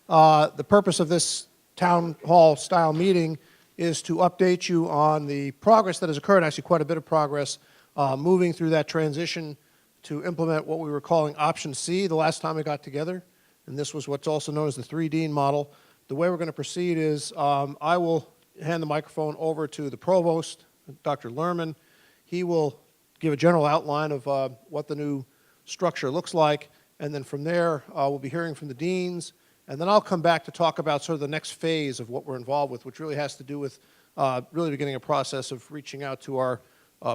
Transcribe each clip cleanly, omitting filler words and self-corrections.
The purpose of this town hall style meeting is to update you on the progress that has occurred, actually quite a bit of progress, moving through that transition to implement what we were calling Option C the last time we got together. And this was what's also known as the 3-Dean model. The way we're going to proceed is I will hand the microphone over to the provost, Dr. Lerman. He will give a general outline of what the new structure looks like, and then from there we'll be hearing from the deans, and then I'll come back to talk about sort of the next phase of what we're involved with, which really has to do with really beginning a process of reaching out to our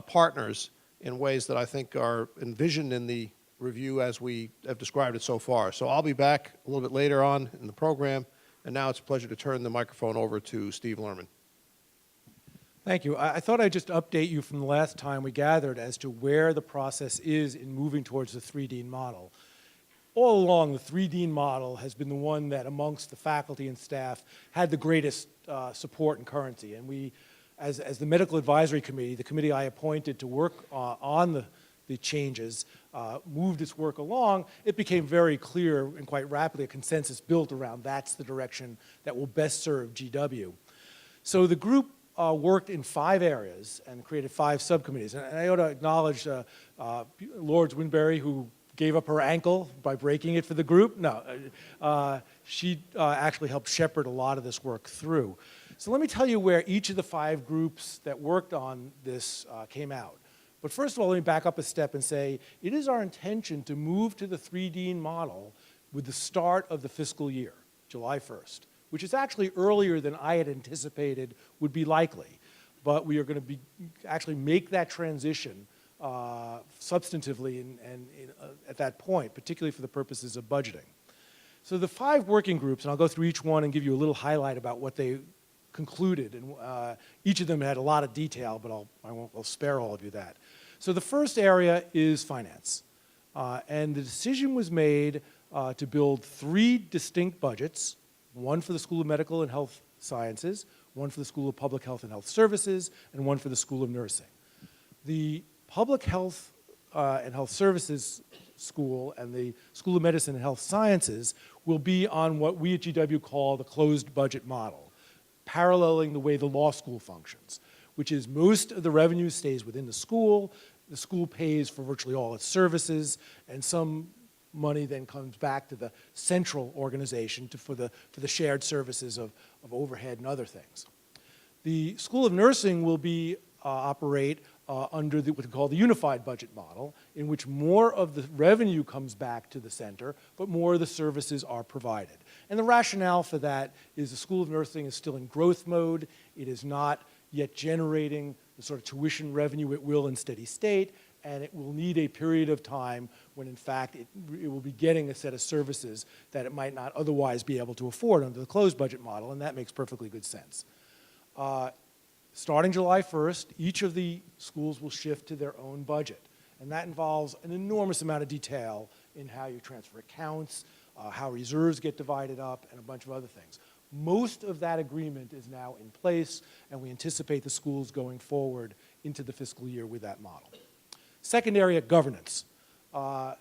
partners in ways that I think are envisioned in the review as we have described it so far. So I'll be back a little bit later on in the program, and now it's a pleasure to turn the microphone over to Steve Lerman. Thank you. I thought I'd just update you from the last time we gathered as to where the process is in moving towards the 3-Dean model. All along, the 3-Dean model has been the one that amongst the faculty and staff had the greatest support and currency. And we, as the Medical Advisory Committee, the committee I appointed to work on the changes, moved its work along, it became very clear and quite rapidly a consensus built around that's the direction that will best serve GW. So the group worked in 5 areas and created 5 subcommittees. And I ought to acknowledge Lourdes Winberry, who gave up her ankle by breaking it for the group. No, she actually helped shepherd a lot of this work through. So let me tell you where each of the 5 groups that worked on this came out. But first of all, let me back up a step and say it is our intention to move to the 3-Dean model with the start of the fiscal year, July 1st. Which is actually earlier than I had anticipated would be likely. But we are going to actually make that transition substantively at that point, particularly for the purposes of budgeting. So the 5 working groups, and I'll go through each one and give you a little highlight about what they concluded. And each of them had a lot of detail, but I'll spare all of you that. So the first area is finance. And the decision was made to build 3 distinct budgets, one for the School of Medical and Health Sciences, one for the School of Public Health and Health Services, and one for the School of Nursing. The Public Health and Health Services School and the School of Medicine and Health Sciences will be on what we at GW call the closed budget model, paralleling the way the law school functions, which is most of the revenue stays within the school pays for virtually all its services, and some money then comes back to the central organization for the shared services of overhead and other things. The School of Nursing will operate under what we call the unified budget model, in which more of the revenue comes back to the center, but more of the services are provided. And the rationale for that is the School of Nursing is still in growth mode. It is not yet generating the sort of tuition revenue it will in steady state, and it will need a period of time when, in fact, it will be getting a set of services that it might not otherwise be able to afford under the closed budget model, and that makes perfectly good sense. Starting July 1st, each of the schools will shift to their own budget, and that involves an enormous amount of detail in how you transfer accounts, how reserves get divided up, and a bunch of other things. Most of that agreement is now in place, and we anticipate the schools going forward into the fiscal year with that model. Second area, governance. The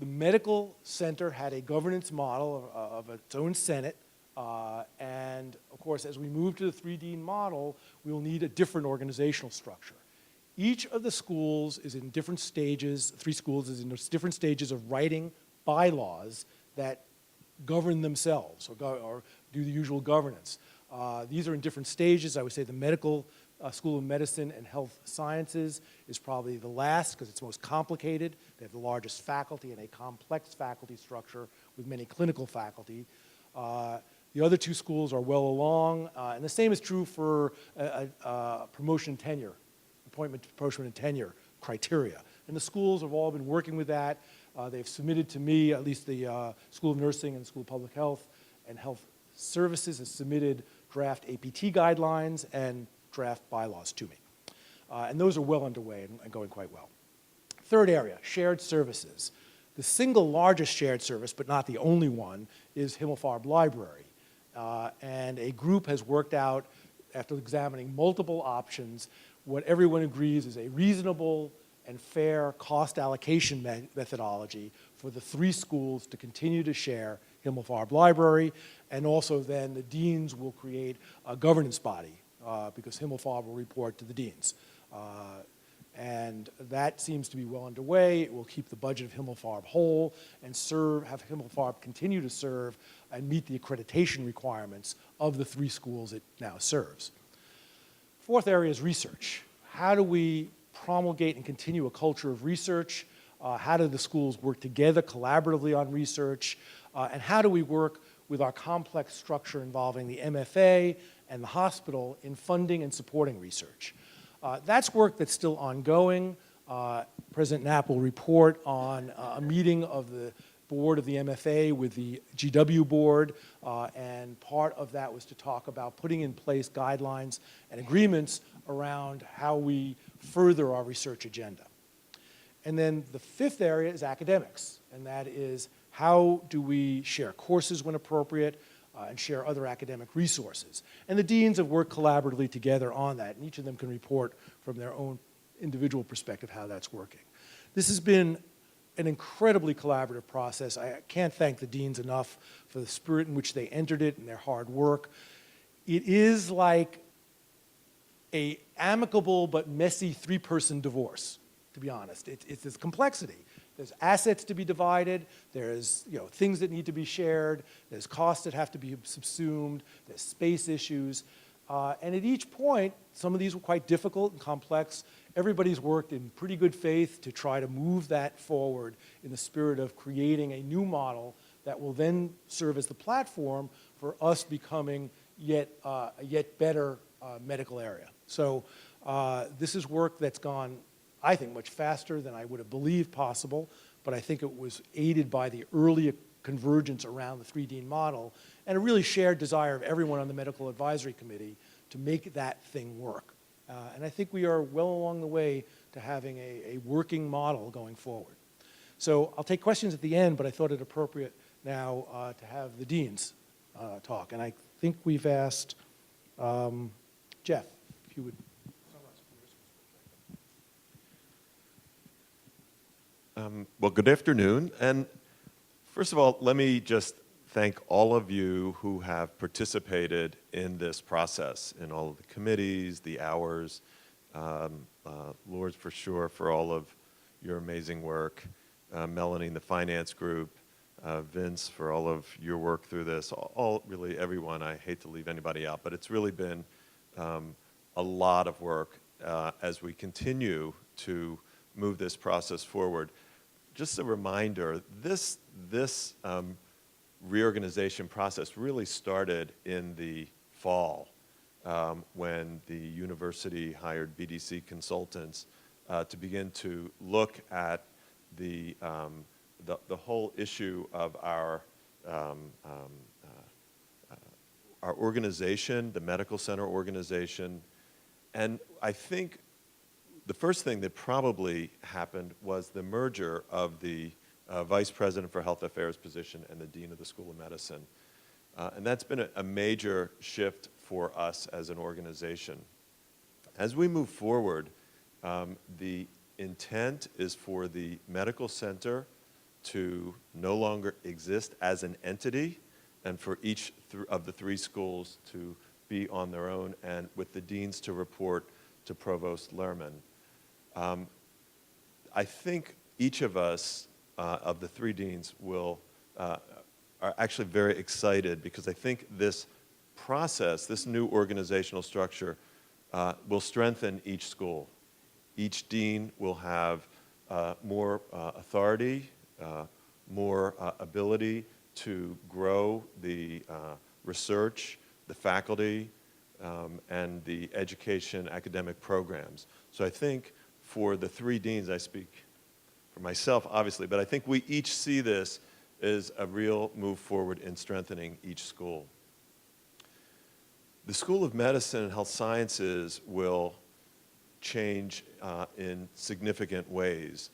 medical center had a governance model of its own senate, and of course, as we move to the 3-Dean model, we will need a different organizational structure. Each of the schools is in different stages, 3 schools is in different stages of writing bylaws that govern themselves or do the usual governance. These are in different stages. I would say the medical School of Medicine and Health Sciences is probably the last because it's most complicated. They have the largest faculty and a complex faculty structure with many clinical faculty. The other 2 schools are well along, and the same is true for promotion and tenure, appointment, promotion, and tenure criteria. And the schools have all been working with that. They've submitted to me, at least the School of Nursing and the School of Public Health and Health Services has submitted draft APT guidelines and draft bylaws to me. And those are well underway and going quite well. Third area, shared services. The single largest shared service, but not the only one, is Himmelfarb Library. And a group has worked out, after examining multiple options, what everyone agrees is a reasonable and fair cost allocation methodology for the 3 schools to continue to share Himmelfarb Library, and also then the deans will create a governance body because Himmelfarb will report to the deans. And that seems to be well underway. It will keep the budget of Himmelfarb whole and have Himmelfarb continue to serve and meet the accreditation requirements of the 3 schools it now serves. Fourth area is research. How do we promulgate and continue a culture of research? How do the schools work together collaboratively on research? And how do we work with our complex structure involving the MFA and the hospital in funding and supporting research? That's work that's still ongoing. President Knapp will report on a meeting of the board of the MFA with the GW board, and part of that was to talk about putting in place guidelines and agreements around how we further our research agenda. And then the fifth area is academics, and that is how do we share courses when appropriate and share other academic resources. And the deans have worked collaboratively together on that, and each of them can report from their own individual perspective how that's working. This has been an incredibly collaborative process. I can't thank the deans enough for the spirit in which they entered it and their hard work. It is like an amicable but messy 3-person divorce, to be honest. It's this complexity. There's assets to be divided, there's things that need to be shared, there's costs that have to be subsumed, there's space issues. And at each point, some of these were quite difficult and complex. Everybody's worked in pretty good faith to try to move that forward in the spirit of creating a new model that will then serve as the platform for us becoming a yet better medical area. So this is work that's gone, I think, much faster than I would have believed possible, but I think it was aided by the early convergence around the 3-dean model and a really shared desire of everyone on the Medical Advisory Committee to make that thing work. And I think we are well along the way to having a working model going forward. So I'll take questions at the end, but I thought it appropriate now to have the deans talk. And I think we've asked Jeff, if you would. Well, good afternoon. And first of all, let me just thank all of you who have participated in this process, in all of the committees, the hours, Lord, for sure, for all of your amazing work, Melanie and the finance group, Vince, for all of your work through this, really everyone. I hate to leave anybody out, but it's really been a lot of work as we continue to move this process forward. Just a reminder, this reorganization process really started in the fall when the university hired BDC consultants to begin to look at the whole issue of our organization, the medical center organization. And I think the first thing that probably happened was the merger of the Vice President for Health Affairs position and the Dean of the School of Medicine. And that's been a major shift for us as an organization. As we move forward, the intent is for the medical center to no longer exist as an entity and for each of the 3 schools to be on their own and with the deans to report to Provost Lerman. I think each of us, of the 3 deans, are actually very excited because I think this process, this new organizational structure, will strengthen each school. Each dean will have more authority, more ability to grow the research, the faculty, and the education academic programs. So I think for the 3 deans, I speak for myself, obviously, but I think we each see this as a real move forward in strengthening each school. The School of Medicine and Health Sciences will change in significant ways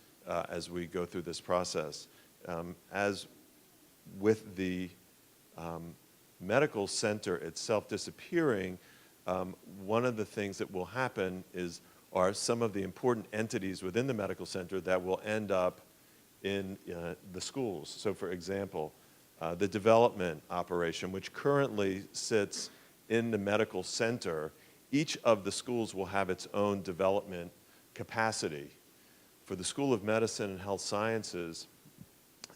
as we go through this process. As with the medical center itself disappearing, one of the things that will happen are some of the important entities within the medical center that will end up in the schools. So for example, the development operation, which currently sits in the medical center. Each of the schools will have its own development capacity. For the School of Medicine and Health Sciences,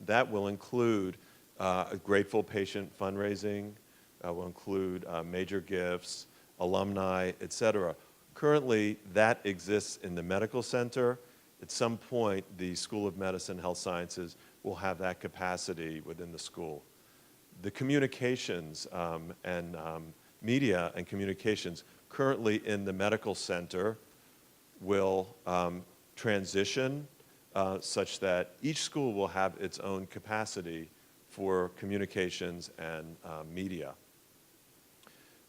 that will include a grateful patient fundraising, will include major gifts, alumni, et cetera. Currently, that exists in the medical center. At some point, the School of Medicine and Health Sciences will have that capacity within the school. The communications and media and communications currently in the medical center will transition such that each school will have its own capacity for communications and media.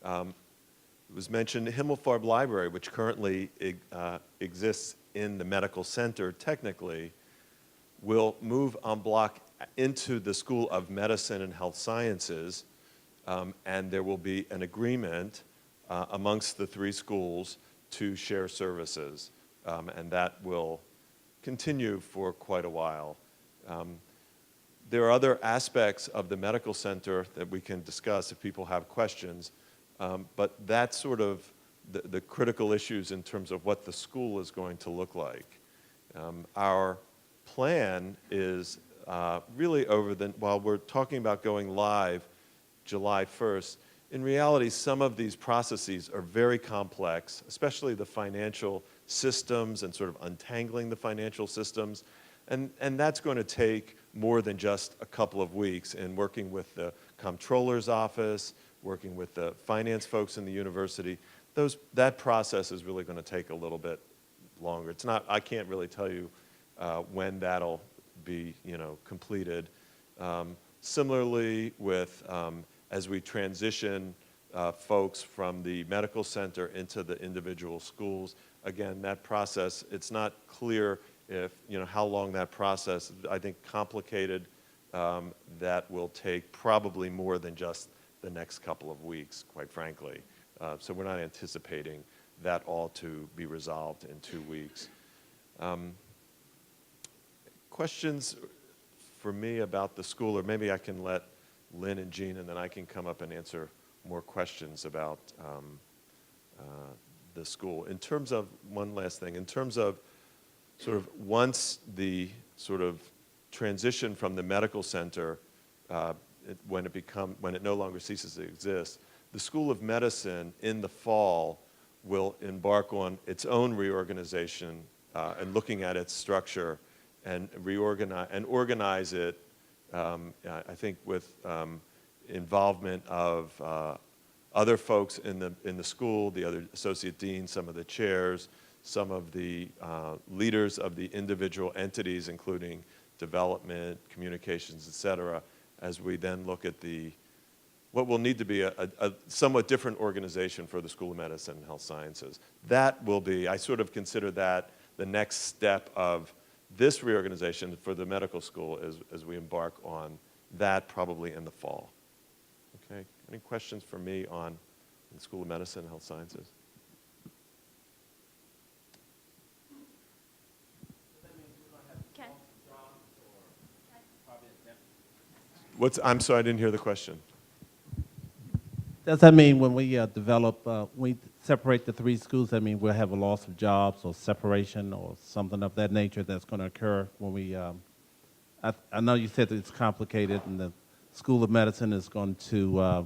It was mentioned Himmelfarb Library, which currently exists in the medical center technically, will move en bloc into the School of Medicine and Health Sciences, and there will be an agreement amongst the three schools to share services, and that will continue for quite a while. There are other aspects of the medical center that we can discuss if people have questions, but that's sort of the critical issues in terms of what the school is going to look like. Our plan is really while we're talking about going live July 1st, in reality, some of these processes are very complex, especially the financial systems and sort of untangling the financial systems. And that's going to take more than just a couple of weeks in working with the comptroller's office, working with the finance folks in the university. That process is really going to take a little bit longer. I can't really tell you when that'll be, completed. Similarly with, as we transition folks from the medical center into the individual schools, again, that process, it's not clear if, how long that process, I think complicated, that will take probably more than just the next couple of weeks, quite frankly. So we're not anticipating that all to be resolved in 2 weeks. Questions for me about the school, or maybe I can let Lynn and Jean, and then I can come up and answer more questions about the school. In terms of, one last thing, in terms of sort of once the sort of transition from the medical center, when it no longer ceases to exist, the School of Medicine in the fall will embark on its own reorganization and looking at its structure and organize it, I think with involvement of other folks in the school, the other associate deans, some of the chairs, some of the leaders of the individual entities, including development, communications, et cetera, as we then look at what will need to be a somewhat different organization for the School of Medicine and Health Sciences. That will be, I sort of consider that the next step of this reorganization for the medical school as we embark on that probably in the fall. Okay, any questions for me on the School of Medicine and Health Sciences? Ken? I'm sorry, I didn't hear the question. Does that mean when we we separate the three schools, that mean we'll have a loss of jobs or separation or something of that nature that's going to occur when we, I know you said that it's complicated and the School of Medicine is going to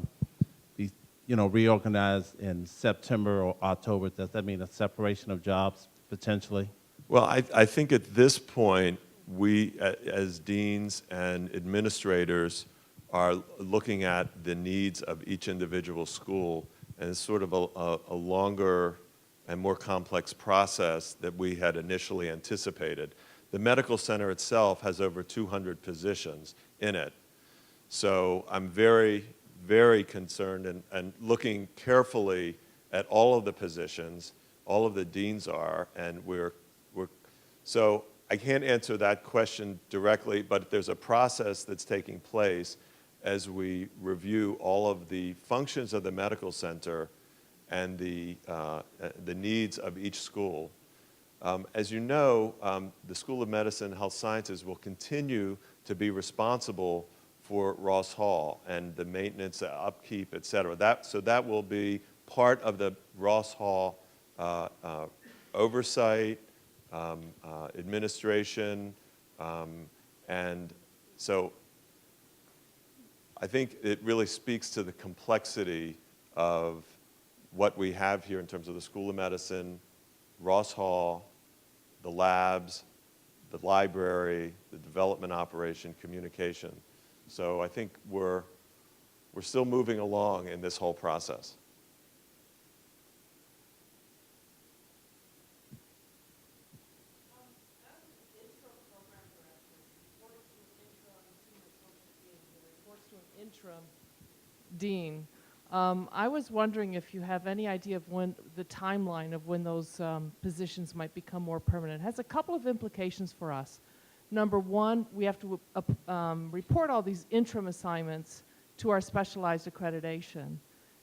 be, reorganized in September or October. Does that mean a separation of jobs potentially? Well, I think at this point, we as deans and administrators are looking at the needs of each individual school, and it's sort of a longer and more complex process that we had initially anticipated. The medical center itself has over 200 positions in it. So I'm very, very concerned and looking carefully at all of the positions, all of the deans are, and so I can't answer that question directly, but there's a process that's taking place as we review all of the functions of the medical center and the needs of each school. As you know, the School of Medicine and Health Sciences will continue to be responsible for Ross Hall and the maintenance, upkeep, et cetera. So that will be part of the Ross Hall oversight, administration, and so I think it really speaks to the complexity of what we have here in terms of the School of Medicine, Ross Hall, the labs, the library, the development operation, communication. So I think we're still moving along in this whole process. Interim dean. I was wondering if you have any idea of when the timeline of when those positions might become more permanent. It has a couple of implications for us. Number one, we have to report all these interim assignments to our specialized accreditation.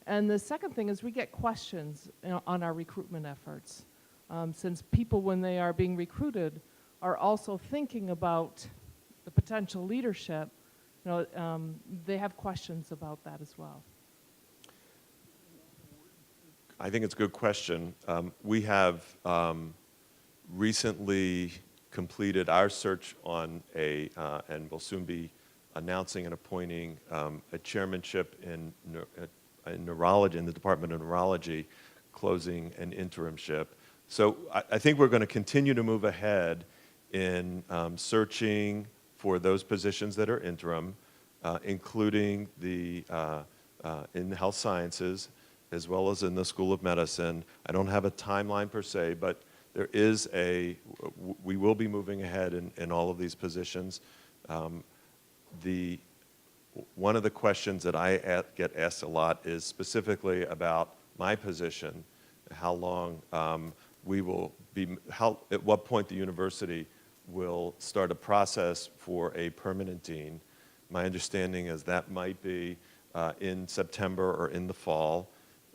And the second thing is we get questions on our recruitment efforts. Since people, when they are being recruited, are also thinking about the potential leadership, they have questions about that as well. I think it's a good question. We have recently completed our search on and will soon be announcing and appointing a chairmanship in neurology, in the Department of Neurology, closing an interimship. So I think we're going to continue to move ahead in searching for those positions that are interim, including in health sciences, as well as in the School of Medicine. I don't have a timeline per se, but there is we will be moving ahead in all of these positions. One of the questions that I get asked a lot is specifically about my position, how long we will be, at what point the university will start a process for a permanent dean. My understanding is that might be in September or in the fall.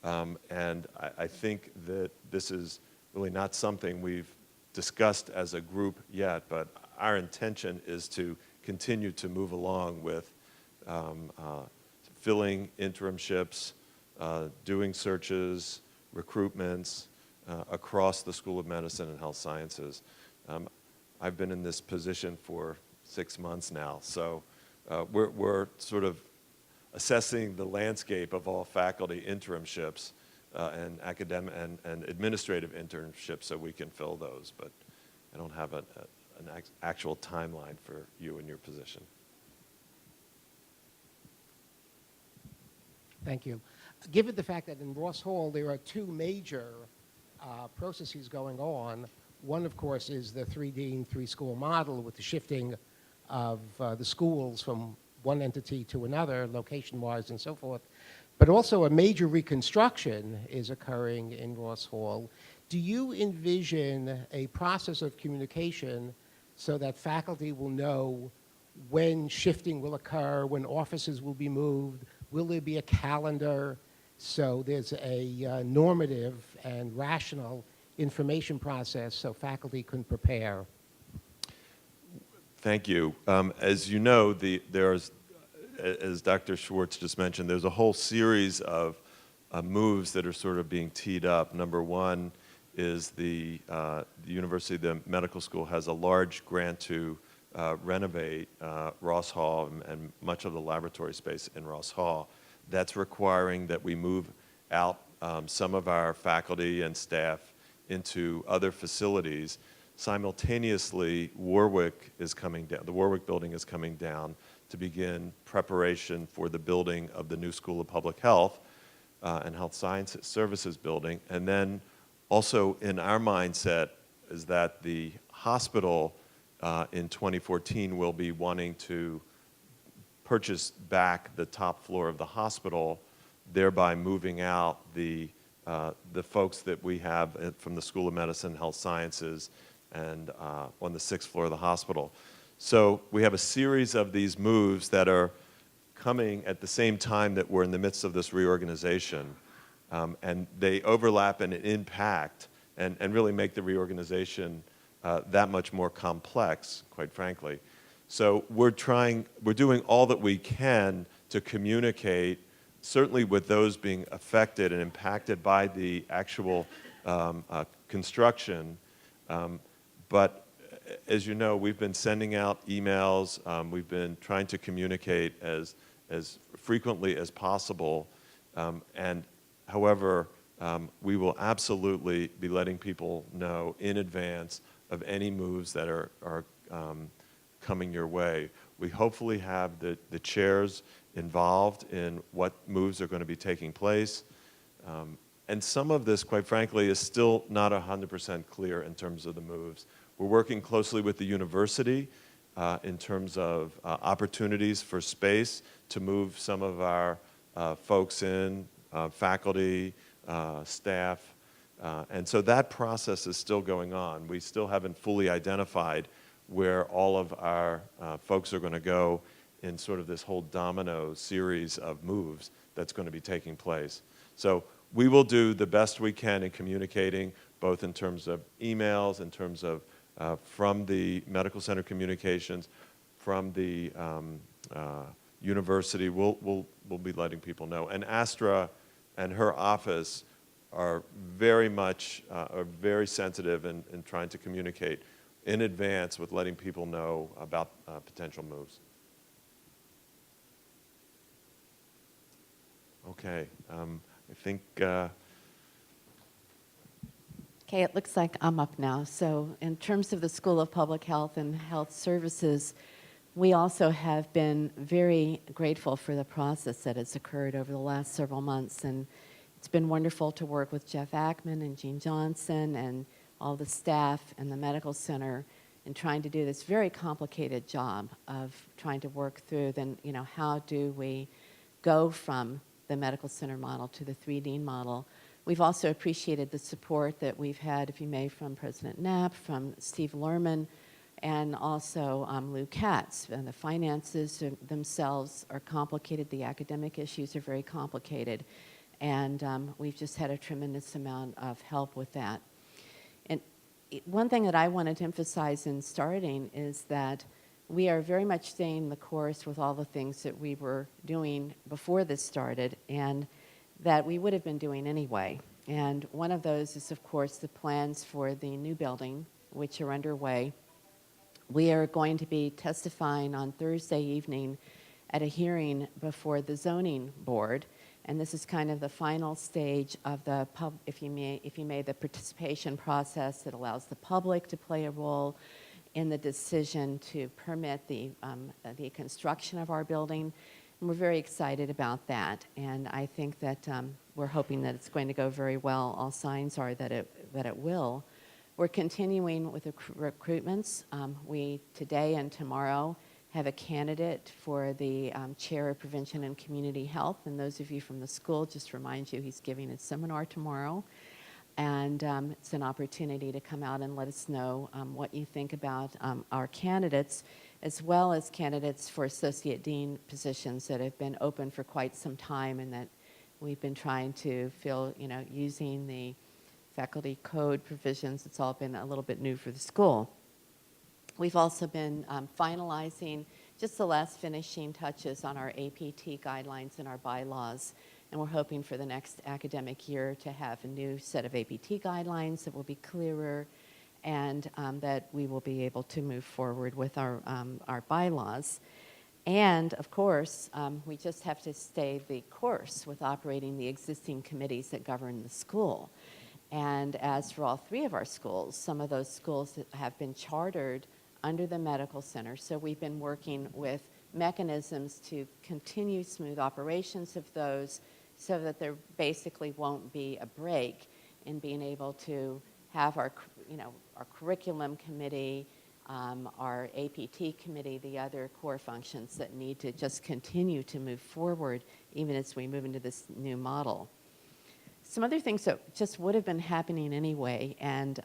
And I think that this is really not something we've discussed as a group yet, but our intention is to continue to move along with filling interimships, doing searches, recruitments across the School of Medicine and Health Sciences. I've been in this position for 6 months now, so we're sort of assessing the landscape of all faculty interimships and academic and administrative internships so we can fill those, but I don't have an actual timeline for you and your position. Thank you. Given the fact that in Ross Hall there are two major processes going on, one of course is the 3-dean, 3-school model with the shifting of the schools from one entity to another, location-wise and so forth, but also a major reconstruction is occurring in Ross Hall. Do you envision a process of communication so that faculty will know when shifting will occur, when offices will be moved? Will there be a calendar so there's a normative and rational information process so faculty can prepare? Thank you. As you know, there's, as Dr. Schwartz just mentioned, there's a whole series of moves that are sort of being teed up. Number one is the university, the medical school, has a large grant to renovate Ross Hall and much of the laboratory space in Ross Hall. That's requiring that we move out some of our faculty and staff into other facilities. Simultaneously, Warwick is coming down, the Warwick building is coming down to begin preparation for the building of the new School of Public Health and Health Sciences Services building. And then also in our mindset is that the hospital in 2014 will be wanting to purchase back the top floor of the hospital, thereby moving out the folks that we have from the School of Medicine, Health Sciences, and on the 6th floor of the hospital. So we have a series of these moves that are coming at the same time that we're in the midst of this reorganization. And they overlap and impact and really make the reorganization that much more complex, quite frankly. So we're doing all that we can to communicate, certainly with those being affected and impacted by the actual construction. But as you know, we've been sending out emails. We've been trying to communicate as frequently as possible. And however, we will absolutely be letting people know in advance of any moves that are coming your way. We hopefully have the chairs involved in what moves are going to be taking place. And some of this, quite frankly, is still not 100% clear in terms of the moves. We're working closely with the university in terms of opportunities for space to move some of our folks in, faculty, staff. And so that process is still going on. We still haven't fully identified where all of our folks are going to go in sort of this whole domino series of moves that's going to be taking place. So we will do the best we can in communicating, both in terms of emails, in terms of from the medical center communications, from the university. We'll be letting people know. And Astra and her office are very much, are very sensitive in trying to communicate in advance with letting people know about potential moves. Okay, I think, Okay, it looks like I'm up now. So in terms of the School of Public Health and Health Services, we also have been very grateful for the process that has occurred over the last several months. And it's been wonderful to work with Jeff Ackman and Jean Johnson and all the staff and the medical center in trying to do this very complicated job of trying to work through then, how do we go from the medical center model to the 3D model. We've also appreciated the support that we've had, if you may, from President Knapp, from Steve Lerman, and also Lou Katz. And the finances themselves are complicated. The academic issues are very complicated. And we've just had a tremendous amount of help with that. And one thing that I wanted to emphasize in starting is that we are very much staying the course with all the things that we were doing before this started and that we would have been doing anyway. And one of those is, of course, the plans for the new building, which are underway. We are going to be testifying on Thursday evening at a hearing before the zoning board. And this is kind of the final stage of the, if you may, the participation process that allows the public to play a role in the decision to permit the construction of our building. And we're very excited about that. And I think that we're hoping that it's going to go very well. All signs are that it will. We're continuing with the recruitments. We, today and tomorrow, have a candidate for the Chair of Prevention and Community Health. And those of you from the school, just remind you, he's giving a seminar tomorrow. And it's an opportunity to come out and let us know what you think about our candidates, as well as candidates for associate dean positions that have been open for quite some time and that we've been trying to fill, using the faculty code provisions. It's all been a little bit new for the school. We've also been finalizing just the last finishing touches on our APT guidelines and our bylaws. And we're hoping for the next academic year to have a new set of APT guidelines that will be clearer and that we will be able to move forward with our bylaws. And, of course, we just have to stay the course with operating the existing committees that govern the school. And as for all three of our schools, some of those schools have been chartered under the medical center. So we've been working with mechanisms to continue smooth operations of those so that there basically won't be a break in being able to have our curriculum committee, our APT committee, the other core functions that need to just continue to move forward even as we move into this new model. Some other things that just would have been happening anyway, and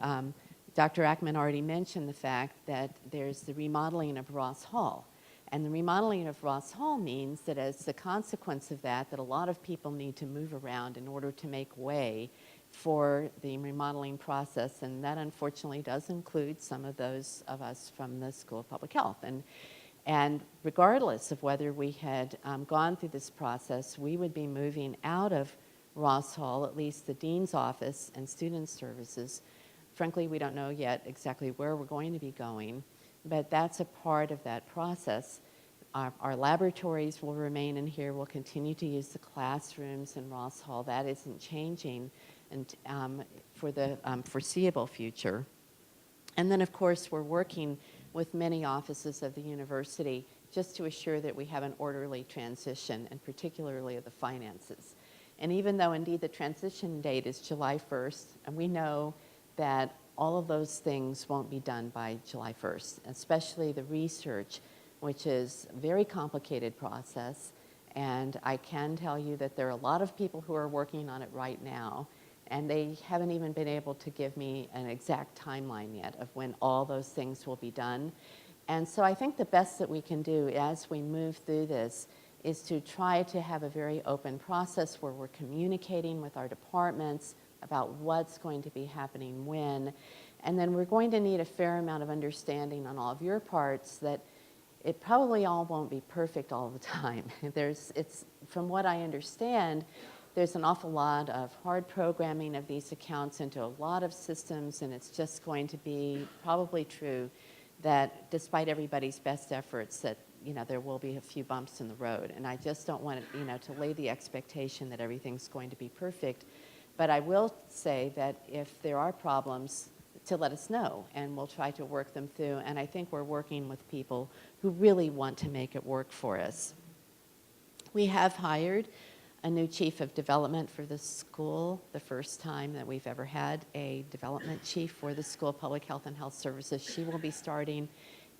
Dr. Ackman already mentioned the fact that there's the remodeling of Ross Hall. And the remodeling of Ross Hall means that as a consequence of that a lot of people need to move around in order to make way for the remodeling process. And that unfortunately does include some of those of us from the School of Public Health. And regardless of whether we had gone through this process, we would be moving out of Ross Hall, at least the dean's office and student services. Frankly, we don't know yet exactly where we're going to be going, but that's a part of that process. Our laboratories will remain in here. We'll continue to use the classrooms in Ross Hall. That isn't changing and, for the foreseeable future. And then, of course, we're working with many offices of the university just to assure that we have an orderly transition, and particularly of the finances. And even though, indeed, the transition date is July 1st, and we know that all of those things won't be done by July 1st, especially the research, which is a very complicated process. And I can tell you that there are a lot of people who are working on it right now, and they haven't even been able to give me an exact timeline yet of when all those things will be done. And so I think the best that we can do as we move through this is to try to have a very open process where we're communicating with our departments about what's going to be happening when. And then we're going to need a fair amount of understanding on all of your parts that it probably all won't be perfect all the time. From what I understand, there's an awful lot of hard programming of these accounts into a lot of systems, and it's just going to be probably true that despite everybody's best efforts that there will be a few bumps in the road. And I just don't want to lay the expectation that everything's going to be perfect. But I will say that if there are problems, to let us know, and we'll try to work them through. And I think we're working with people who really want to make it work for us. We have hired a new chief of development for the school, the first time that we've ever had a development chief for the School of Public Health and Health Services. She will be starting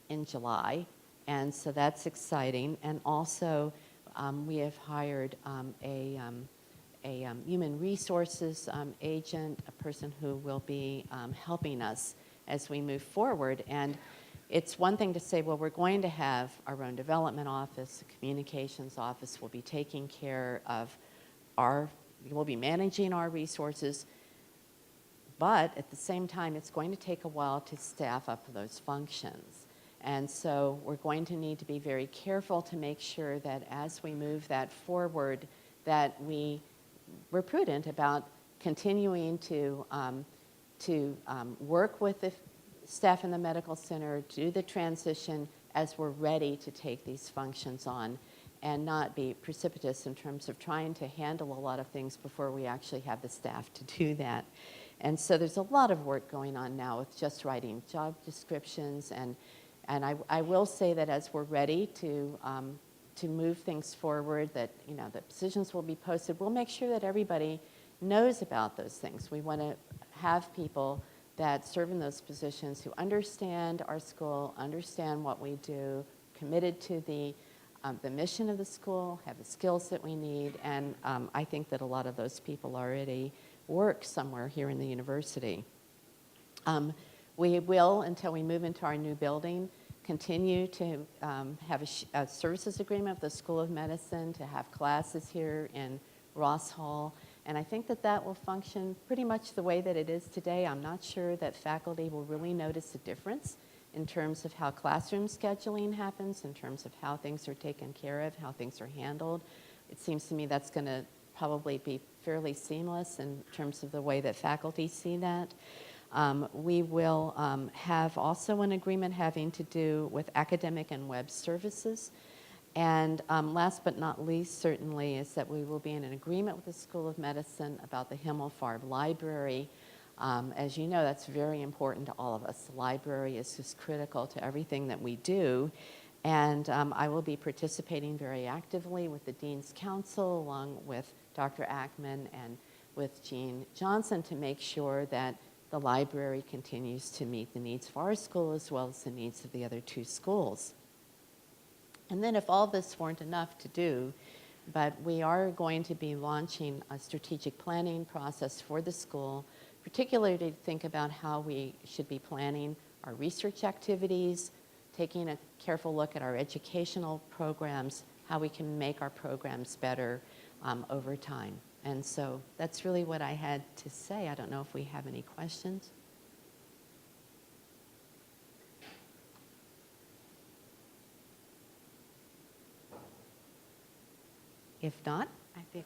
in July, and so that's exciting. And also, we have hired a human resources agent, a person who will be helping us as we move forward. And it's one thing to say, well, we're going to have our own development office, a communications office, we'll be taking care of we'll be managing our resources, but at the same time, it's going to take a while to staff up those functions. And so we're going to need to be very careful to make sure that as we move that forward, that we're prudent about continuing to work with the staff in the medical center, do the transition as we're ready to take these functions on, and not be precipitous in terms of trying to handle a lot of things before we actually have the staff to do that. And so there's a lot of work going on now with just writing job descriptions, and I will say that as we're ready to move things forward, that the positions will be posted, we'll make sure that everybody knows about those things. We want to have people that serve in those positions who understand our school, understand what we do, committed to the mission of the school, have the skills that we need, and I think that a lot of those people already work somewhere here in the university. We will, until we move into our new building, continue to have a services agreement with the School of Medicine, to have classes here in Ross Hall. And I think that that will function pretty much the way that it is today. I'm not sure that faculty will really notice a difference in terms of how classroom scheduling happens, in terms of how things are taken care of, how things are handled. It seems to me that's going to probably be fairly seamless in terms of the way that faculty see that. We will have also an agreement having to do with academic and web services. And last but not least, certainly, is that we will be in an agreement with the School of Medicine about the Himmelfarb Library. As you know, that's very important to all of us. The library is just critical to everything that we do. And I will be participating very actively with the Dean's Council, along with Dr. Ackman and with Jean Johnson, to make sure that the library continues to meet the needs of our school as well as the needs of the other two schools. And then if all this weren't enough to do, but we are going to be launching a strategic planning process for the school, particularly to think about how we should be planning our research activities, taking a careful look at our educational programs, how we can make our programs better over time. And so that's really what I had to say. I don't know if we have any questions. If not, I think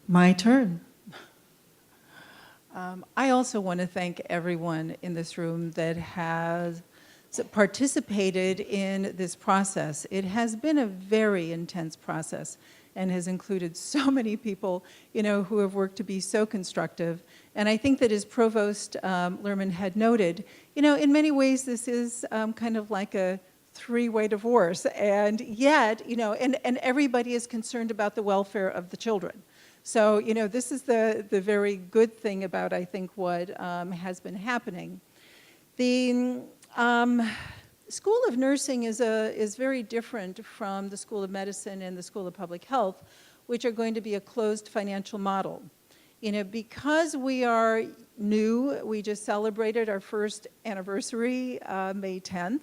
My turn. I also want to thank everyone in this room that has participated in this process. It has been a very intense process and has included so many people, who have worked to be so constructive. And I think that, as Provost Lerman had noted, in many ways this is kind of like a three-way divorce, and yet, and everybody is concerned about the welfare of the children. So, this is the very good thing about, I think, what has been happening. The School of Nursing is very different from the School of Medicine and the School of Public Health, which are going to be a closed financial model. Because we are new, we just celebrated our first anniversary, May 10th.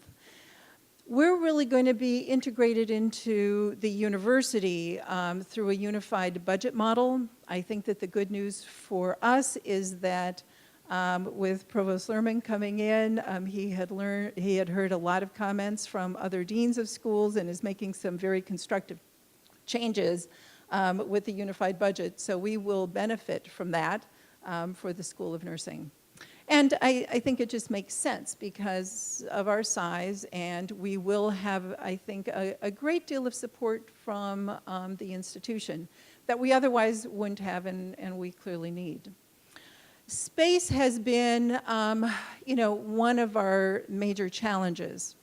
We're really going to be integrated into the university through a unified budget model. I think that the good news for us is that with Provost Lerman coming in, he had heard a lot of comments from other deans of schools and is making some very constructive changes with the unified budget. So we will benefit from that for the School of Nursing. And I think it just makes sense because of our size, and we will have, I think, a great deal of support from the institution that we otherwise wouldn't have, and we clearly need. Space has been, one of our major challenges.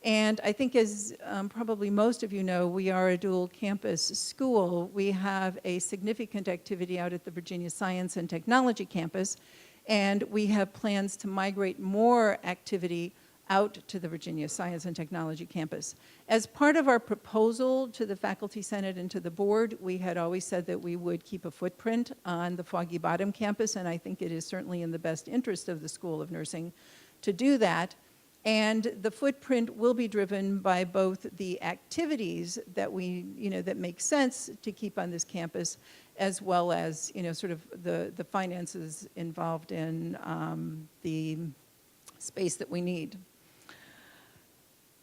And I think, as probably most of you know, we are a dual campus school. We have a significant activity out at the Virginia Science and Technology campus, and we have plans to migrate more activity out to the Virginia Science and Technology campus. As part of our proposal to the Faculty Senate and to the board, we had always said that we would keep a footprint on the Foggy Bottom campus, and I think it is certainly in the best interest of the School of Nursing to do that. And the footprint will be driven by both the activities that that make sense to keep on this campus, as well as, sort of the finances involved in the space that we need.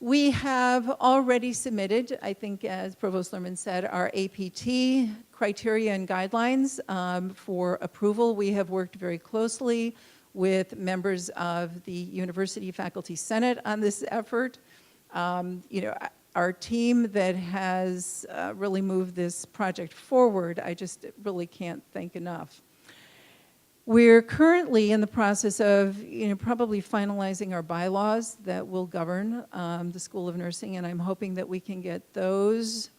We have already submitted, I think, as Provost Lerman said, our APT criteria and guidelines for approval. We have worked very closely with members of the University Faculty Senate on this effort. Our team that has really moved this project forward, I just really can't thank enough. We're currently in the process of, probably finalizing our bylaws that will govern the School of Nursing, and I'm hoping that we can get those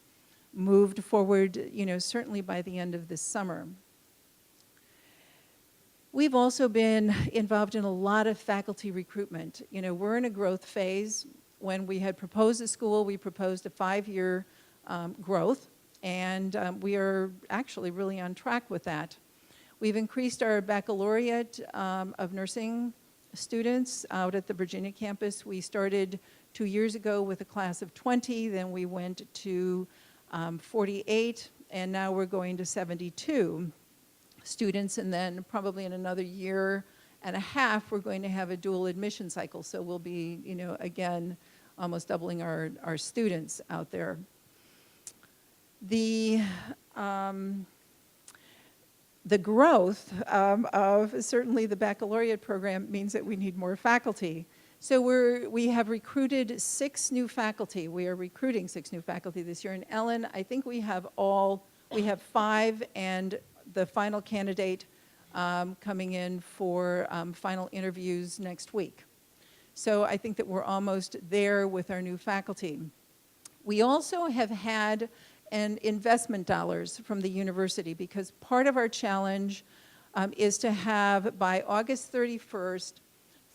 moved forward, certainly by the end of this summer. We've also been involved in a lot of faculty recruitment. We're in a growth phase. When we had proposed the school, we proposed a 5-year growth, and we are actually really on track with that. We've increased our baccalaureate of nursing students out at the Virginia campus. We started 2 years ago with a class of 20, then we went to 48, and now we're going to 72 students, and then probably in another year and a half, we're going to have a dual admission cycle. So we'll be, again, almost doubling our students out there. The growth of certainly the baccalaureate program means that we need more faculty. So we have recruited 6 new faculty. We are recruiting 6 new faculty this year. And Ellen, I think we have 5, and the final candidate coming in for final interviews next week. So I think that we're almost there with our new faculty. We also have had investment dollars from the university, because part of our challenge is to have, by August 31st,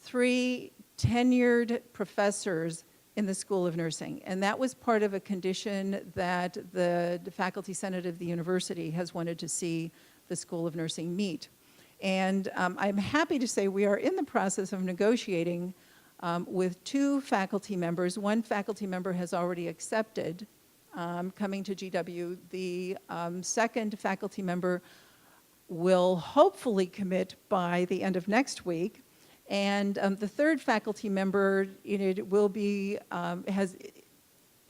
3 tenured professors in the School of Nursing. And that was part of a condition that the Faculty Senate of the university has wanted to see the School of Nursing meet. And I'm happy to say we are in the process of negotiating with 2 faculty members. One faculty member has already accepted coming to GW. The second faculty member will hopefully commit by the end of next week. And the third faculty member will be,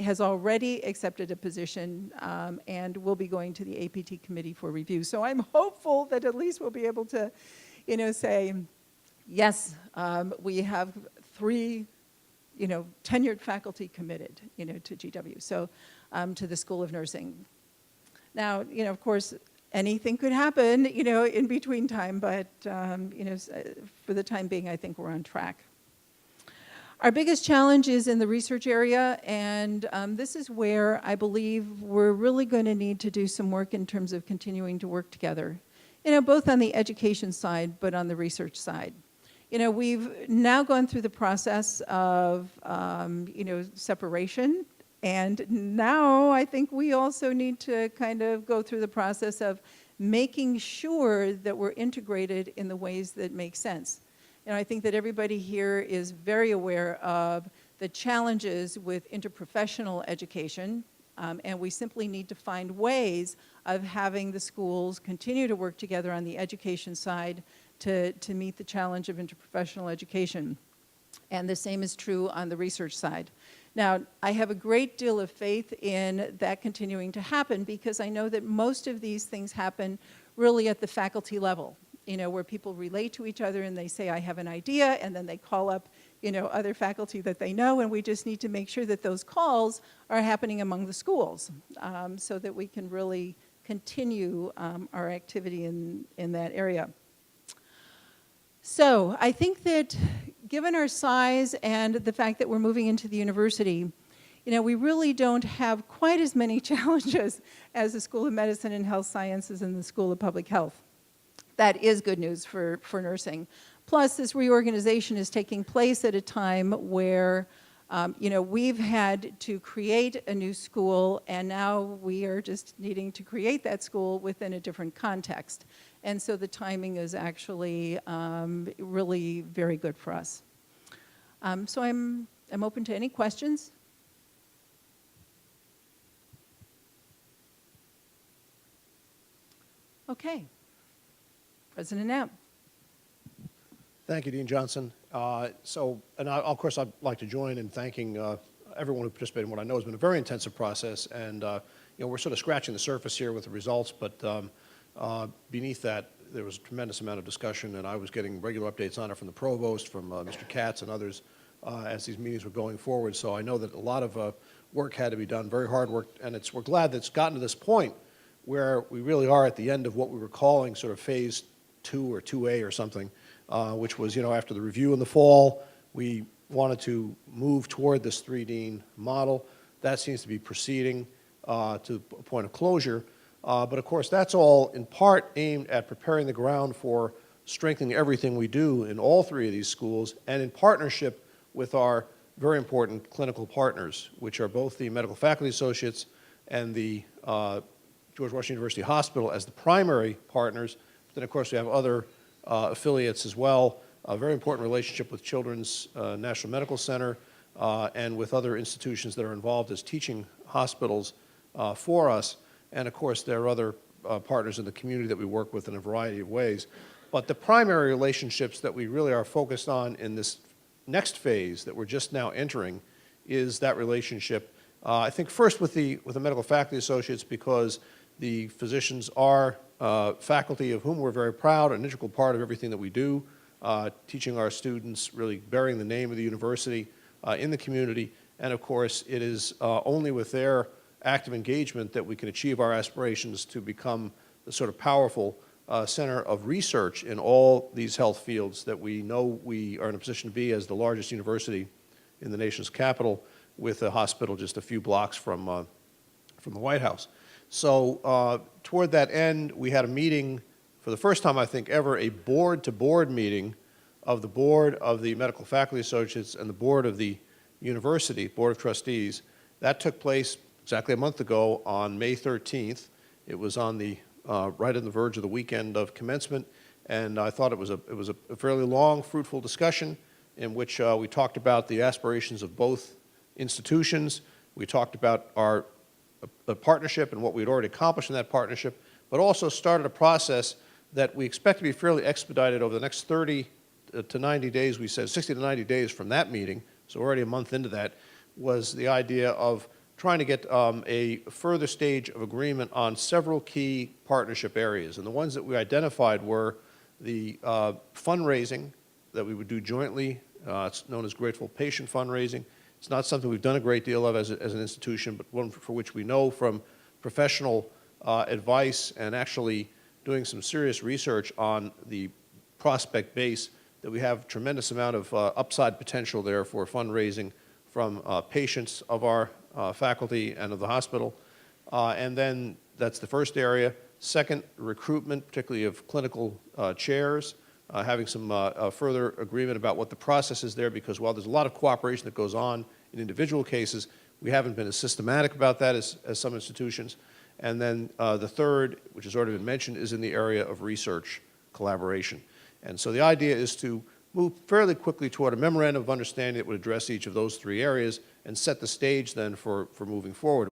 has already accepted a position and will be going to the APT committee for review. So I'm hopeful that at least we'll be able to, say, yes, we have 3, tenured faculty committed, to GW, so to the School of Nursing. Now, of course, anything could happen, in between time, but, for the time being, I think we're on track. Our biggest challenge is in the research area, and this is where I believe we're really going to need to do some work in terms of continuing to work together, both on the education side, but on the research side. We've now gone through the process of, separation, and now I think we also need to kind of go through the process of making sure that we're integrated in the ways that make sense. I think that everybody here is very aware of the challenges with interprofessional education, and we simply need to find ways of having the schools continue to work together on the education side to meet the challenge of interprofessional education. And the same is true on the research side. Now, I have a great deal of faith in that continuing to happen because I know that most of these things happen really at the faculty level, where people relate to each other and they say, I have an idea, and then they call up, other faculty that they know, and we just need to make sure that those calls are happening among the schools so that we can really continue our activity in that area. So I think that given our size and the fact that we're moving into the university, we really don't have quite as many challenges as the School of Medicine and Health Sciences and the School of Public Health. That is good news for nursing. Plus, this reorganization is taking place at a time where, we've had to create a new school, and now we are just needing to create that school within a different context. And so the timing is actually really very good for us. So I'm open to any questions. Okay. President Knapp. Thank you, Dean Johnson. Of course, I'd like to join in thanking everyone who participated in what I know has been a very intensive process. And, we're sort of scratching the surface here with the results, but beneath that, there was a tremendous amount of discussion, and I was getting regular updates on it from the provost, from Mr. Katz and others as these meetings were going forward. So I know that a lot of work had to be done, very hard work, and we're glad that it's gotten to this point where we really are at the end of what we were calling sort of phase 2 or 2A or something, which was, after the review in the fall, we wanted to move toward this 3-Dean model. That seems to be proceeding to a point of closure. But of course, that's all in part aimed at preparing the ground for strengthening everything we do in all 3 of these schools, and in partnership with our very important clinical partners, which are both the Medical Faculty Associates and the George Washington University Hospital as the primary partners. Then, of course, we have other affiliates as well, a very important relationship with Children's National Medical Center and with other institutions that are involved as teaching hospitals for us. And, of course, there are other partners in the community that we work with in a variety of ways. But the primary relationships that we really are focused on in this next phase that we're just now entering is that relationship, I think, first with the Medical Faculty Associates, because the physicians are faculty of whom we're very proud, an integral part of everything that we do, teaching our students, really bearing the name of the university in the community. And of course, it is only with their active engagement that we can achieve our aspirations to become the sort of powerful center of research in all these health fields that we know we are in a position to be as the largest university in the nation's capital, with a hospital just a few blocks from the White House. So toward that end, we had a meeting for the first time, I think, ever, a board-to-board meeting of the board of the Medical Faculty Associates and the board of the university, Board of Trustees. That took place exactly a month ago on May 13th. It was on the right on the verge of the weekend of commencement, and I thought it was a fairly long, fruitful discussion in which we talked about the aspirations of both institutions. We talked about our partnership and what we had already accomplished in that partnership, but also started a process that we expect to be fairly expedited over the next 30 to 90 days. We said 60 to 90 days from that meeting, so already a month into that, was the idea of trying to get a further stage of agreement on several key partnership areas. And the ones that we identified were the fundraising that we would do jointly. It's known as Grateful Patient Fundraising. It's not something we've done a great deal of as an institution, but one for which we know from professional advice and actually doing some serious research on the prospect base that we have tremendous amount of upside potential there for fundraising from patients of our faculty and of the hospital. And then that's the first area. Second, recruitment, particularly of clinical chairs, having some further agreement about what the process is there, because while there's a lot of cooperation that goes on in individual cases, we haven't been as systematic about that as some institutions. And then the third, which has already been mentioned, is in the area of research collaboration. And so the idea is to move fairly quickly toward a memorandum of understanding that would address each of those three areas and set the stage then for moving forward.